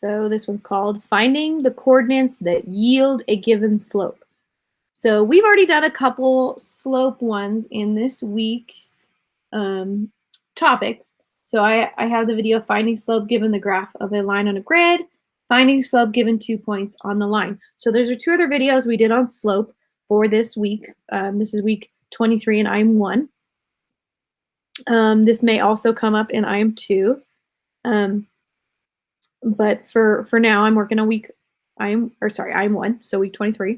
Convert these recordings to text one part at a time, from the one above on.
So this one's called Finding the Coordinates that Yield a Given Slope. So we've already done a couple slope ones in this week's topics. So I have the video Finding Slope Given the Graph of a Line on a Grid, Finding Slope Given 2 points on the line. So those are two other videos we did on slope for this week. This is week 23 in IM 1. This may also come up in IM 2. But for now, I'm working on IM 1, so week 23.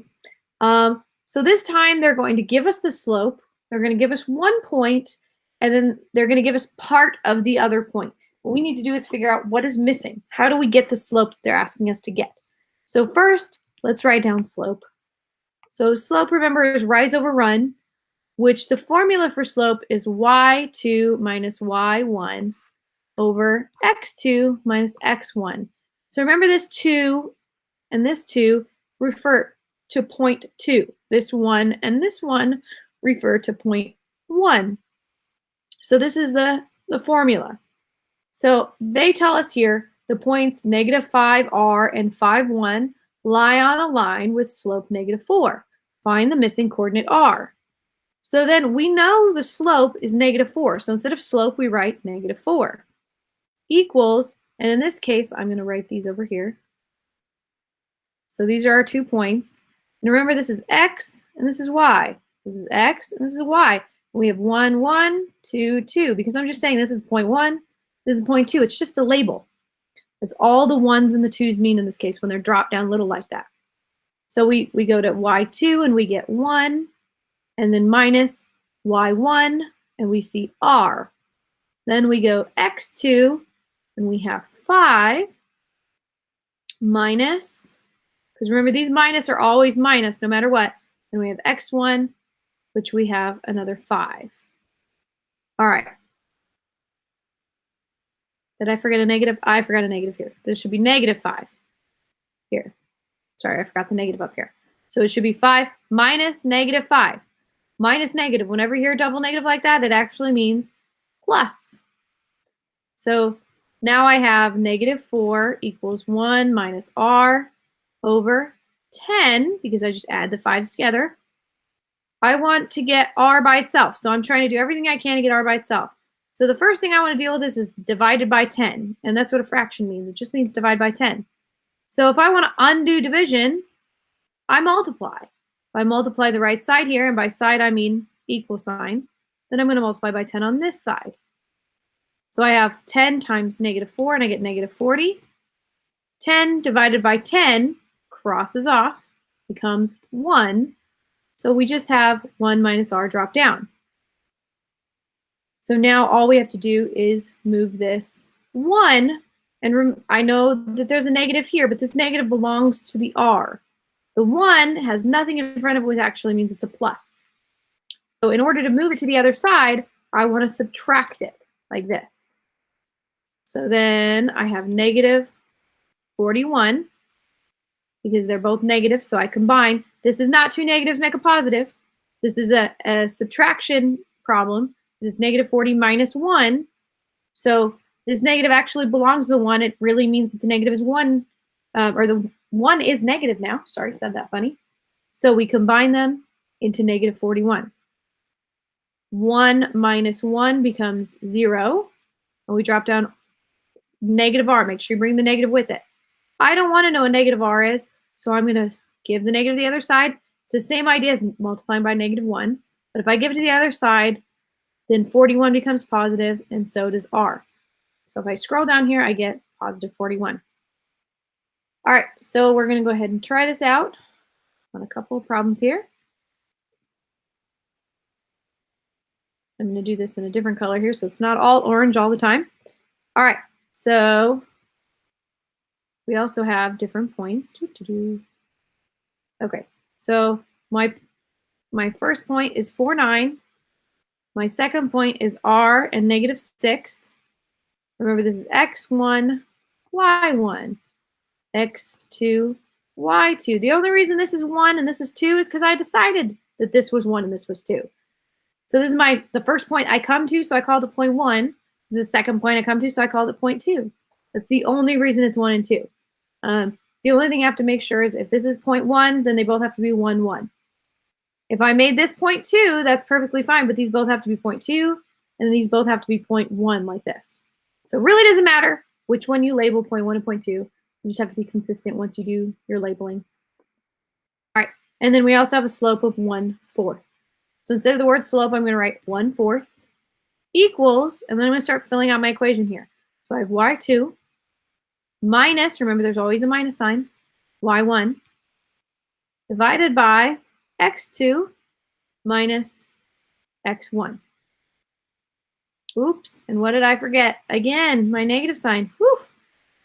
So this time they're going to give us the slope. They're going to give us 1 point, and then they're going to give us part of the other point. What we need to do is figure out what is missing. How do we get the slope that they're asking us to get? So first, let's write down slope. So slope, remember, is rise over run, which the formula for slope is y2 minus y1 over x2 minus x1. So remember, this 2 and this 2 refer to point 2. This 1 and this 1 refer to point 1. So this is the formula. So they tell us here the points -5r and 5, 1 lie on a line with slope -4. Find the missing coordinate r. So then we know the slope is -4. So instead of slope, we write -4 equals, and in this case, I'm going to write these over here. So these are our 2 points. And remember, this is x and this is y. This is x and this is y. We have 1, 1, 2, 2, because I'm just saying this is point 1, this is point 2. It's just a label. That's all the 1s and the 2s mean in this case when they're dropped down little like that. So we go to y2 and we get 1, and then minus y1, and we see r. Then we go x2, and we have 5 minus, because remember, these minus are always minus no matter what. And we have x1, which we have another 5. All right. Did I forget a negative? I forgot a negative here. This should be -5 here. Sorry, I forgot the negative up here. So it should be 5 minus -5. Minus negative. Whenever you hear a double negative like that, it actually means plus. So now I have -4 equals 1 minus r over 10, because I just add the 5s together. I want to get r by itself, so I'm trying to do everything I can to get r by itself. So the first thing I want to deal with is divided by 10, and that's what a fraction means. It just means divide by 10. So if I want to undo division, I multiply. If I multiply the right side here, and by side I mean equal sign, then I'm going to multiply by 10 on this side. So I have 10 times -4, and I get -40. 10 divided by 10 crosses off, becomes 1. So we just have 1 minus r drop down. So now all we have to do is move this 1. And I know that there's a negative here, but this negative belongs to the r. The 1 has nothing in front of it, which actually means it's a plus. So in order to move it to the other side, I want to subtract it like this. So then I have -41, because they're both negative, so I combine. This is not 2 negatives make a positive. This is a subtraction problem. This is -40 minus 1. So this negative actually belongs to the 1. It really means that the negative is 1, or the 1 is negative now. Sorry, said that funny. So we combine them into -41. 1 minus 1 becomes 0. And we drop down -r. Make sure you bring the negative with it. I don't want to know what -r is, so I'm going to give the negative to the other side. It's the same idea as multiplying by -1. But if I give it to the other side, then 41 becomes positive, and so does r. So if I scroll down here, I get positive 41. All right, so we're going to go ahead and try this out on a couple of problems here. I'm going to do this in a different color here, so it's not all orange all the time. All right, so we also have different points. Okay, so my first point is 4, 9. My second point is r and -6. Remember, this is x1, y1, x2, y2. The only reason this is 1 and this is 2 is because I decided that this was 1 and this was 2. So this is the first point I come to, so I called it point 1. This is the second point I come to, so I called it point 2. That's the only reason it's 1 and 2. The only thing you have to make sure is if this is 0.1, then they both have to be 1, 1. If I made this 0.2, that's perfectly fine, but these both have to be 0.2, and these both have to be 0.1 like this. So it really doesn't matter which one you label 0.1 and 0.2. You just have to be consistent once you do your labeling. All right, and then we also have a slope of 1/4. So instead of the word slope, I'm going to write 1/4 equals, and then I'm going to start filling out my equation here. So I have y2 minus, remember there's always a minus sign, y1 divided by x2 minus x1. Oops, and what did I forget? Again, my negative sign. Whew,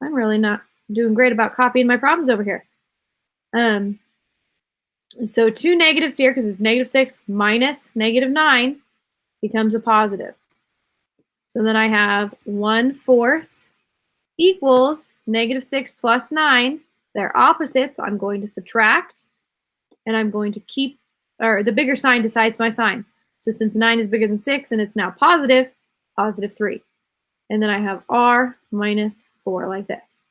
I'm really not doing great about copying my problems over here. So two negatives here, because it's -6 minus -9 becomes a positive. So then I have 1/4 equals -6 plus 9. They're opposites. I'm going to subtract, and I'm going to keep, or the bigger sign decides my sign. So since 9 is bigger than 6 and it's now positive, +3. And then I have r minus 4 like this.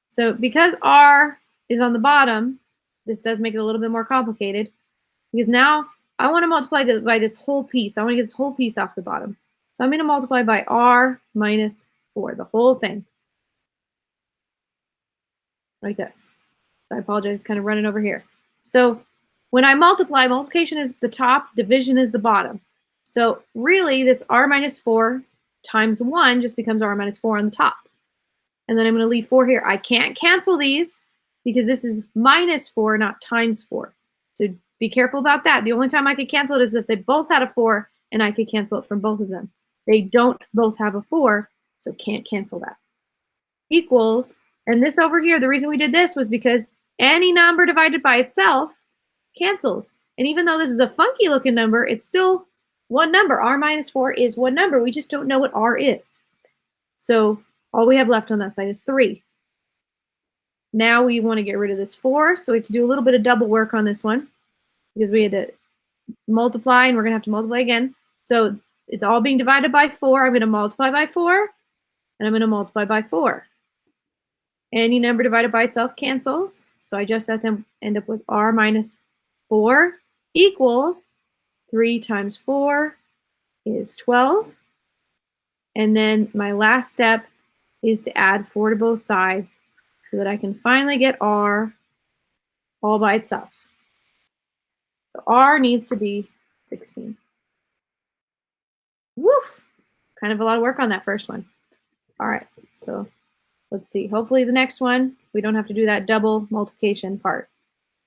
So because r is on the bottom, this does make it a little bit more complicated because now I want to multiply by this whole piece. I want to get this whole piece off the bottom. So I'm going to multiply by r minus 4, the whole thing. Like this. I apologize, kind of running over here. So when I multiply, multiplication is the top, division is the bottom. So really this r minus 4 times 1 just becomes r minus 4 on the top. And then I'm going to leave 4 here. I can't cancel these because this is -4, not times 4. So be careful about that. The only time I could cancel it is if they both had a 4 and I could cancel it from both of them. They don't both have a 4, so can't cancel that. Equals, and this over here, the reason we did this was because any number divided by itself cancels. And even though this is a funky looking number, it's still one number. R minus 4 is one number. We just don't know what R is. So all we have left on that side is 3. Now we want to get rid of this 4, so we have to do a little bit of double work on this one because we had to multiply, and we're going to have to multiply again. So it's all being divided by 4. I'm going to multiply by 4, and I'm going to multiply by 4. Any number divided by itself cancels, so I just have to end up with r minus 4 equals 3 times 4 is 12. And then my last step is to add 4 to both sides so that I can finally get r all by itself. So r needs to be 16. Woof! Kind of a lot of work on that first one. All right, so let's see. Hopefully the next one, we don't have to do that double multiplication part.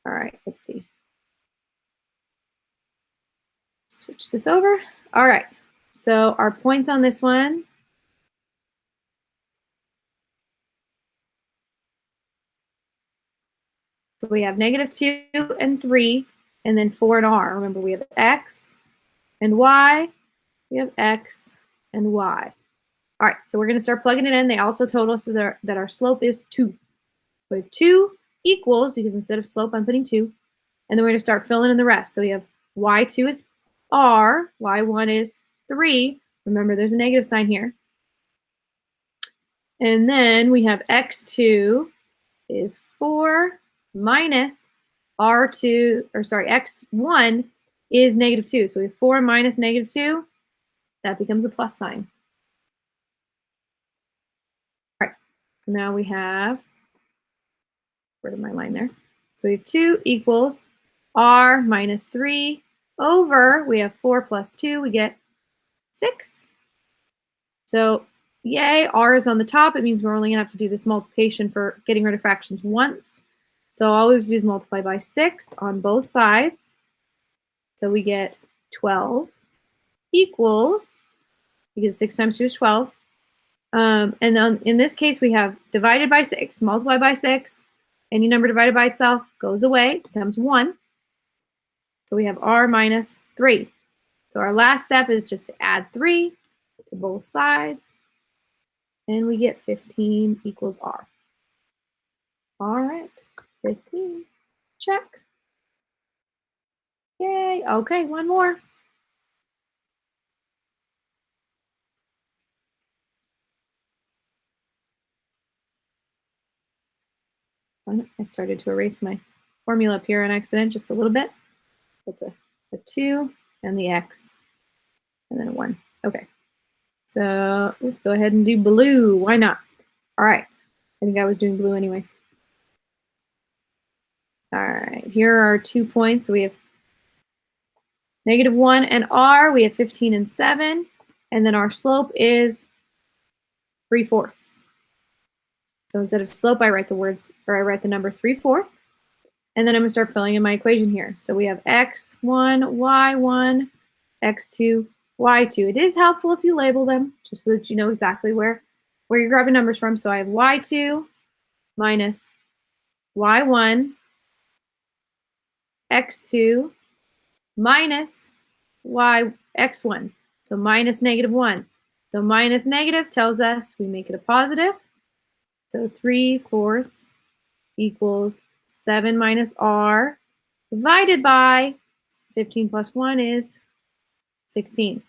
All right, let's see. Switch this over. All right, so our points on this one. So we have -2 and 3, and then 4 and r. Remember, we have x and y. We have x and y. All right, so we're going to start plugging it in. They also told us that our slope is 2. So we have 2 equals, because instead of slope, I'm putting 2. And then we're going to start filling in the rest. So we have y2 is r, y1 is 3. Remember, there's a negative sign here. And then we have x2 is 4 minus r2, or sorry, x1 is -2. So we have 4 minus -2. That becomes a plus sign. All right, so now we have, where did my line there? So we have 2 equals r minus 3 over, we have 4 plus 2, we get 6. So yay, r is on the top. It means we're only going to have to do this multiplication for getting rid of fractions once. So all we have to do is multiply by 6 on both sides. So we get 12 equals, because 6 times 2 is 12. And then in this case, we have divided by 6, multiplied by 6. Any number divided by itself goes away, becomes 1. So we have r minus 3. So our last step is just to add 3 to both sides. And we get 15 equals r. All right, 15, check. Yay, okay, one more. I started to erase my formula up here on accident just a little bit. That's a 2 and the x, and then a 1. Okay. So let's go ahead and do blue. Why not? All right. I think I was doing blue anyway. All right. Here are our 2 points. So we have -1 and r. We have 15 and 7. And then our slope is 3/4. So instead of slope, I write the number 3/4. And then I'm going to start filling in my equation here. So we have x1, y1, x2, y2. It is helpful if you label them, just so that you know exactly where you're grabbing numbers from. So I have y2 minus y1, x2 minus x1. So minus -1. So minus negative tells us we make it a positive. So 3/4 equals 7 minus r divided by 15 plus 1 is 16.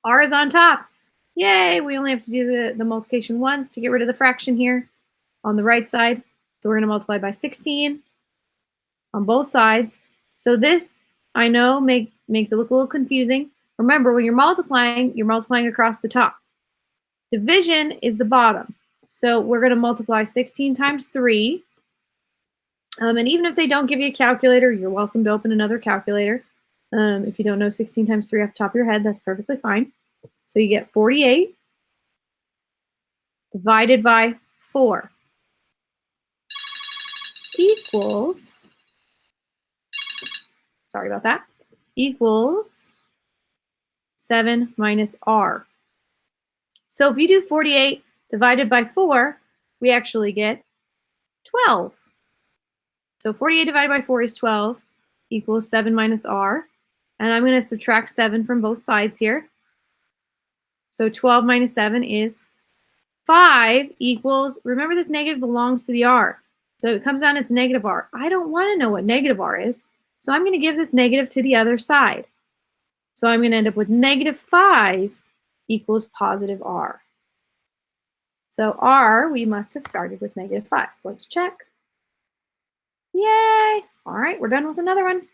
R is on top. Yay, we only have to do the multiplication once to get rid of the fraction here on the right side. So we're going to multiply by 16 on both sides. So this, I know, makes it look a little confusing. Remember, when you're multiplying across the top. Division is the bottom. So we're going to multiply 16 times 3. And even if they don't give you a calculator, you're welcome to open another calculator. If you don't know 16 times 3 off the top of your head, that's perfectly fine. So you get 48 divided by 4 equals, sorry about that, equals 7 minus r. So if you do 48 divided by 4, we actually get 12. So 48 divided by 4 is 12 equals 7 minus r. And I'm going to subtract 7 from both sides here. So 12 minus 7 is 5 equals, remember this negative belongs to the r. So it comes down, it's negative r. I don't want to know what negative r is. So I'm going to give this negative to the other side. So I'm going to end up with -5 equals positive r. So r, we must have started with -5. So let's check. Yay! All right, we're done with another one.